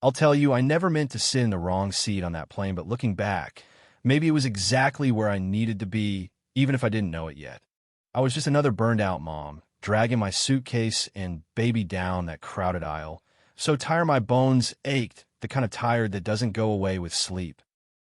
I'll tell you, I never meant to sit in the wrong seat on that plane, but looking back, maybe it was exactly where I needed to be, even if I didn't know it yet. I was just another burned-out mom, dragging my suitcase and baby down that crowded aisle, so tired my bones ached, the kind of tired that doesn't go away with sleep.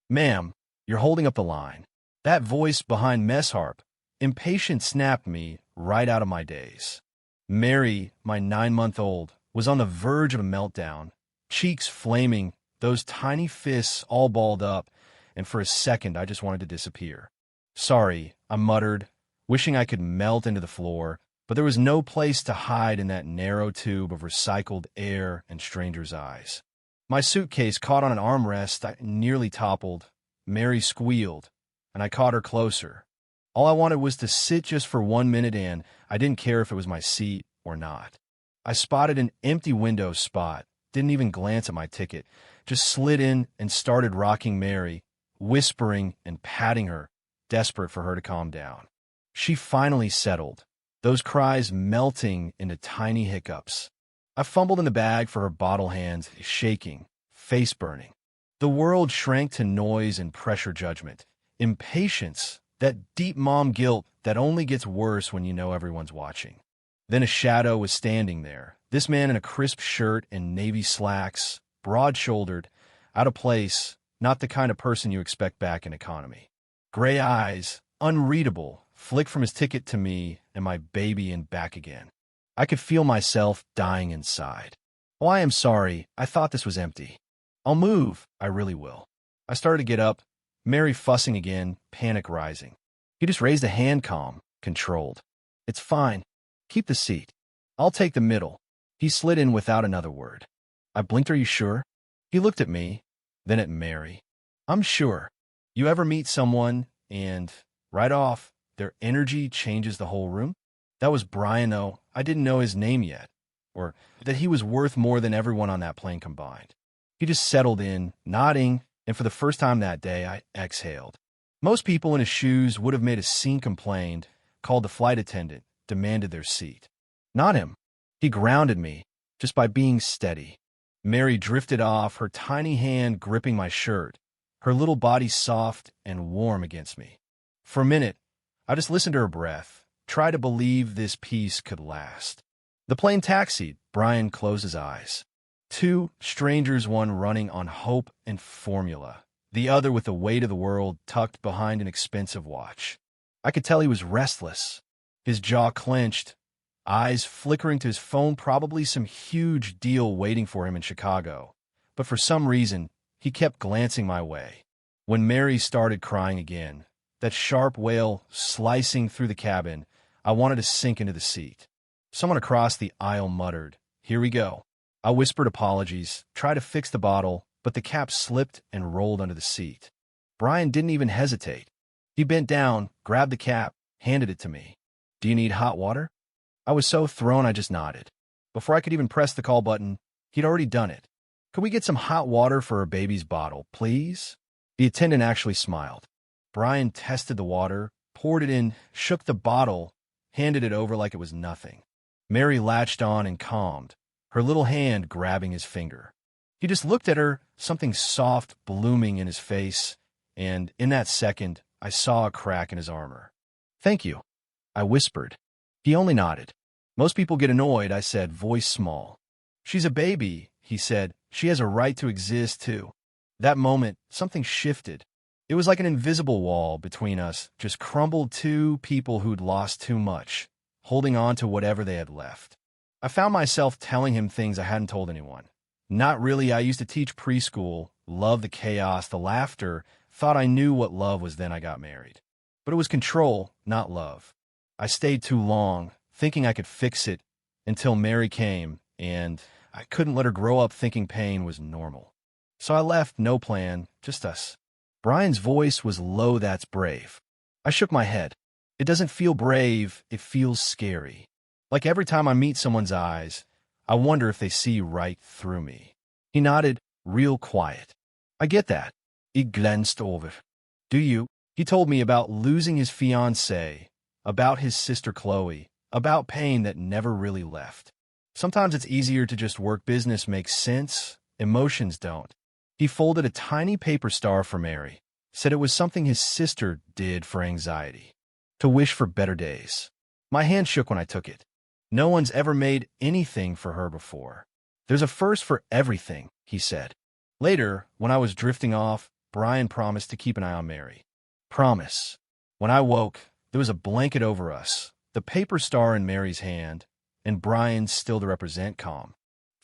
"Ma'am, you're holding up the line." That voice behind Mess Harp, impatient, snapped me right out of my daze. Mary, my 9-month-old, was on the verge of a meltdown, cheeks flaming, those tiny fists all balled up, and for a second I just wanted to disappear. "Sorry," I muttered, wishing I could melt into the floor, but there was no place to hide in that narrow tube of recycled air and strangers' eyes. My suitcase caught on an armrest. I nearly toppled. Mary squealed, and I caught her closer. All I wanted was to sit just for 1 minute, and I didn't care if it was my seat or not. I spotted an empty window spot, didn't even glance at my ticket, just slid in and started rocking Mary, whispering and patting her, desperate for her to calm down. She finally settled, those cries melting into tiny hiccups. I fumbled in the bag for her bottle hands, shaking, face burning. The world shrank to noise and pressure judgment, impatience, that deep mom guilt that only gets worse when you know everyone's watching. Then a shadow was standing there, this man in a crisp shirt and navy slacks, broad-shouldered, out of place, not the kind of person you expect back in economy. Gray eyes, unreadable, flicked from his ticket to me and my baby and back again. I could feel myself dying inside. "Oh, I am sorry. I thought this was empty." "I'll move. I really will." I started to get up, Mary fussing again, panic rising. He just raised a hand, calm, controlled. "It's fine. Keep the seat. I'll take the middle." He slid in without another word. I blinked. "Are you sure?" He looked at me, then at Mary. "I'm sure. You ever meet someone and, right off, their energy changes the whole room?" That was Brian, though. I didn't know his name yet, or that he was worth more than everyone on that plane combined. He just settled in, nodding, and for the first time that day, I exhaled. Most people in his shoes would have made a scene, complained, called the flight attendant, demanded their seat. Not him. He grounded me, just by being steady. Mary drifted off, her tiny hand gripping my shirt, her little body soft and warm against me. For a minute, I just listened to her breath, tried to believe this peace could last. The plane taxied. Brian closed his eyes. Two strangers, one running on hope and formula, the other with the weight of the world tucked behind an expensive watch. I could tell he was restless, his jaw clenched, eyes flickering to his phone, probably some huge deal waiting for him in Chicago. But for some reason, he kept glancing my way. When Mary started crying again, that sharp wail slicing through the cabin, I wanted to sink into the seat. Someone across the aisle muttered, "Here we go." I whispered apologies, tried to fix the bottle, but the cap slipped and rolled under the seat. Brian didn't even hesitate. He bent down, grabbed the cap, handed it to me. "Do you need hot water?" I was so thrown I just nodded. Before I could even press the call button, he'd already done it. "Could we get some hot water for our baby's bottle, please?" The attendant actually smiled. Brian tested the water, poured it in, shook the bottle, handed it over like it was nothing. Mary latched on and calmed, her little hand grabbing his finger. He just looked at her, something soft blooming in his face, and in that second, I saw a crack in his armor. "Thank you," I whispered. He only nodded. "Most people get annoyed," I said, voice small. "She's a baby," he said. "She has a right to exist, too." That moment, something shifted. It was like an invisible wall between us, just crumbled. Two people who'd lost too much, holding on to whatever they had left. I found myself telling him things I hadn't told anyone. Not really. I used to teach preschool, loved the chaos, the laughter, thought I knew what love was. Then I got married. But it was control, not love. I stayed too long, thinking I could fix it, until Mary came, and I couldn't let her grow up thinking pain was normal. So I left, no plan, just us. Brian's voice was low. "That's brave." I shook my head. "It doesn't feel brave, it feels scary. Like every time I meet someone's eyes, I wonder if they see right through me." He nodded, real quiet. "I get that." He glanced over. "Do you?" He told me about losing his fiancée, about his sister Chloe, about pain that never really left. Sometimes it's easier to just work. Business makes sense, emotions don't. He folded a tiny paper star for Mary, said it was something his sister did for anxiety, to wish for better days. My hand shook when I took it. No one's ever made anything for her before. There's a first for everything, he said. Later, when I was drifting off, Brian promised to keep an eye on Mary. Promise. When I woke, there was a blanket over us, the paper star in Mary's hand, and Brian still to represent calm.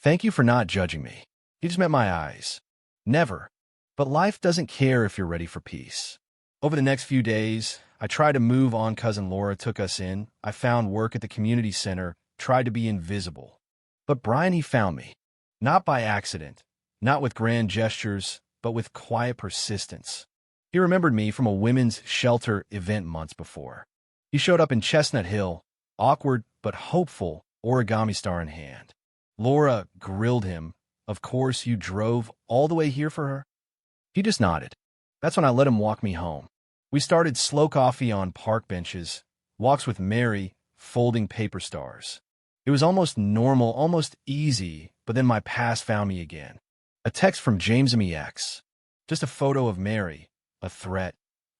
Thank you for not judging me. He just met my eyes. Never. But life doesn't care if you're ready for peace. Over the next few days, I tried to move on. Cousin Laura took us in. I found work at the community center, tried to be invisible. But Brian, he found me. Not by accident, not with grand gestures, but with quiet persistence. He remembered me from a women's shelter event months before. He showed up in Chestnut Hill, awkward but hopeful, origami star in hand. Laura grilled him. Of course, you drove all the way here for her? He just nodded. That's when I let him walk me home. We started slow coffee on park benches, walks with Mary, folding paper stars. It was almost normal, almost easy, but then my past found me again. A text from James MEX. Just a photo of Mary, a threat.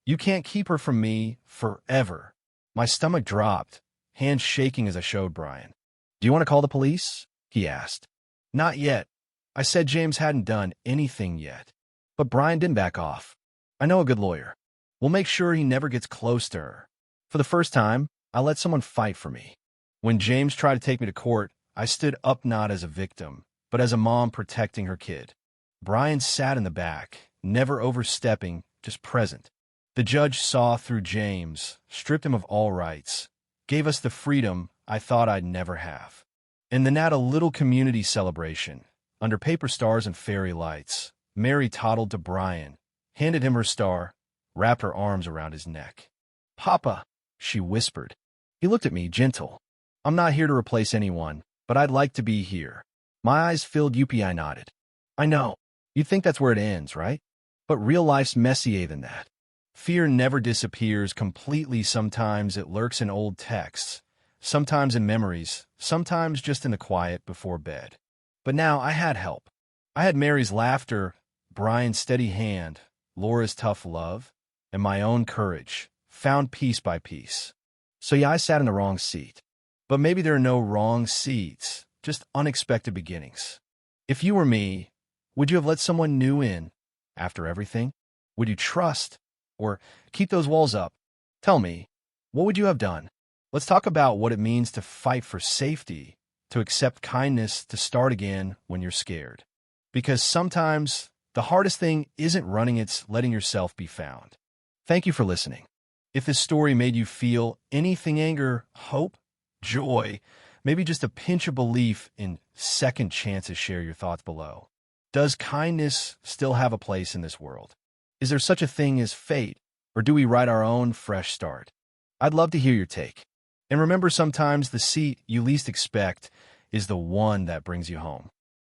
You can't keep her from me forever. My stomach dropped, hands shaking as I showed Brian. Do you want to call the police? He asked. Not yet. I said James hadn't done anything yet. But Brian didn't back off. I know a good lawyer. We'll make sure he never gets close to her. For the first time, I let someone fight for me. When James tried to take me to court, I stood up not as a victim, but as a mom protecting her kid. Brian sat in the back, never overstepping, just present. The judge saw through James, stripped him of all rights, gave us the freedom I thought I'd never have. And then at a little community celebration, under paper stars and fairy lights, Mary toddled to Brian, handed him her star, wrapped her arms around his neck. Papa, she whispered. He looked at me, gentle. I'm not here to replace anyone, but I'd like to be here. My eyes filled up. I nodded. I know. You think that's where it ends, right? But real life's messier than that. Fear never disappears completely. Sometimes it lurks in old texts, sometimes in memories, sometimes just in the quiet before bed. But now I had help. I had Mary's laughter, Brian's steady hand, Laura's tough love, and my own courage, found piece by piece. So yeah, I sat in the wrong seat. But maybe there are no wrong seats, just unexpected beginnings. If you were me, would you have let someone new in after everything? Would you trust or keep those walls up? Tell me, what would you have done? Let's talk about what it means to fight for safety, to accept kindness, to start again when you're scared. Because sometimes the hardest thing isn't running, it's letting yourself be found. Thank you for listening. If this story made you feel anything, anger, hope, joy, maybe just a pinch of belief in second chances, share your thoughts below. Does kindness still have a place in this world? Is there such a thing as fate, or do we write our own fresh start? I'd love to hear your take. And remember, sometimes the seat you least expect is the one that brings you home.